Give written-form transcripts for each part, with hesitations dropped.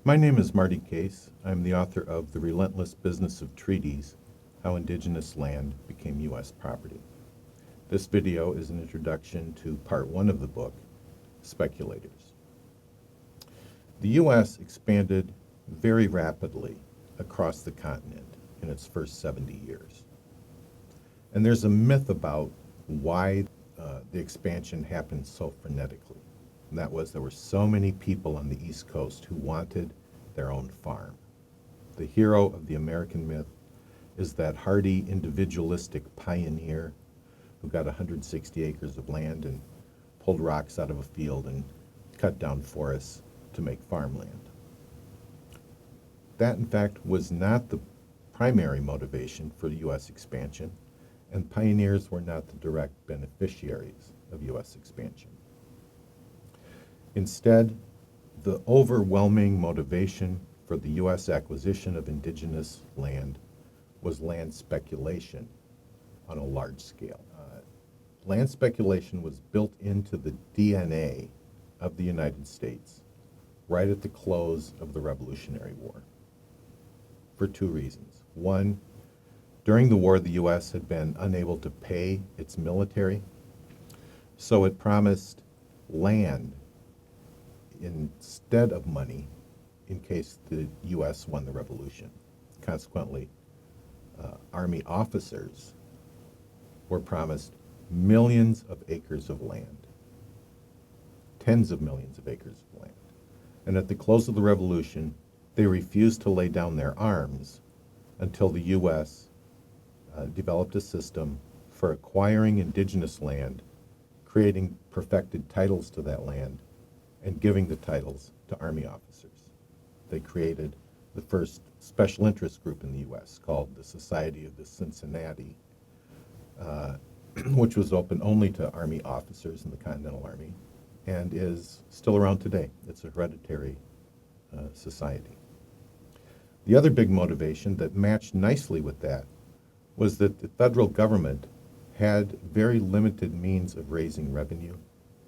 My name is Marty Case. I'm the author of The Relentless Business of Treaties, How Indigenous Land Became U.S. Property. This video is an introduction to part one of the book, Speculators. The U.S. expanded very rapidly across the continent in its first 70 years. And there's a myth about why the expansion happened so frenetically. And that was there were so many people on the East Coast who wanted their own farm. The hero of the American myth is that hardy, individualistic pioneer who got 160 acres of land and pulled rocks out of a field and cut down forests to make farmland. That, in fact, was not the primary motivation for the U.S. expansion, and pioneers were not the direct beneficiaries of U.S. expansion. Instead, the overwhelming motivation for the U.S. acquisition of indigenous land was land speculation on a large scale. Land speculation was built into the DNA of the United States right at the close of the Revolutionary War for two reasons. One, during the war, the U.S. had been unable to pay its military, so it promised land instead of money in case the U.S. won the revolution. Consequently, Army officers were promised millions of acres of land, tens of millions of acres of land. And at the close of the revolution, they refused to lay down their arms until the U.S. Developed a system for acquiring indigenous land, creating perfected titles to that land, and giving the titles to Army officers. They created the first special interest group in the U.S. called the Society of the Cincinnati, which was open only to Army officers in the Continental Army and is still around today. It's a hereditary society. The other big motivation that matched nicely with that was that the federal government had very limited means of raising revenue.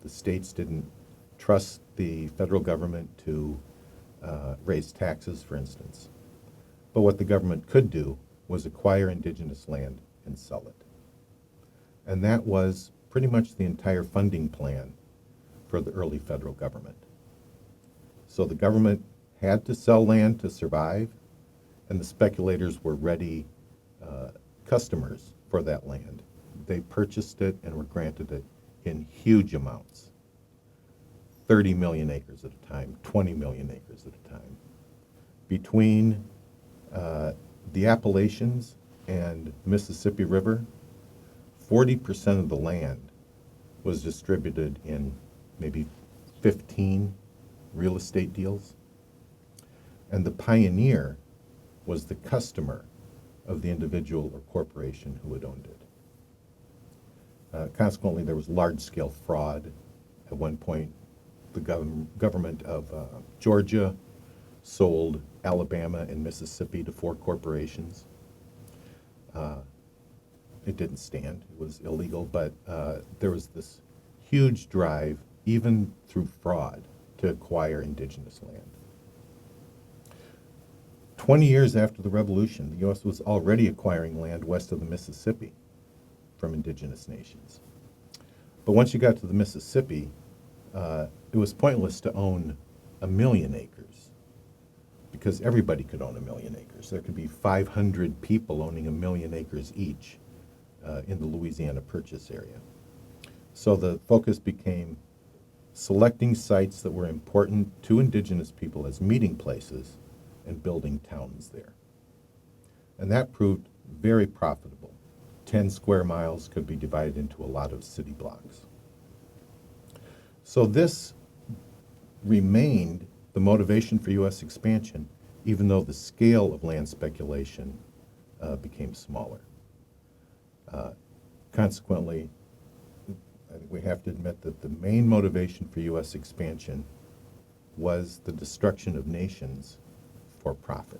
The states didn't trust the federal government to raise taxes, for instance. But what the government could do was acquire indigenous land and sell it. And that was pretty much the entire funding plan for the early federal government. So the government had to sell land to survive, and the speculators were ready customers for that land. They purchased it and were granted it in huge amounts. 30 million acres at a time, 20 million acres at a time. Between the Appalachians and the Mississippi River, 40% of the land was distributed in maybe 15 real estate deals. And the pioneer was the customer of the individual or corporation who had owned it. Consequently, there was large-scale fraud. At one point, the government of Georgia sold Alabama and Mississippi to 4 corporations. It didn't stand. It was illegal, but there was this huge drive, even through fraud, to acquire indigenous land. 20 years after the Revolution, the U.S. was already acquiring land west of the Mississippi from indigenous nations. But once you got to the Mississippi, it was pointless to own 1 million acres because everybody could own 1 million acres. There could be 500 people owning 1 million acres each in the Louisiana Purchase area. So the focus became selecting sites that were important to indigenous people as meeting places and building towns there. And that proved very profitable. 10 square miles could be divided into a lot of city blocks. So this remained the motivation for U.S. expansion, even though the scale of land speculation became smaller. Consequently, I think we have to admit that the main motivation for U.S. expansion was the destruction of nations for profit.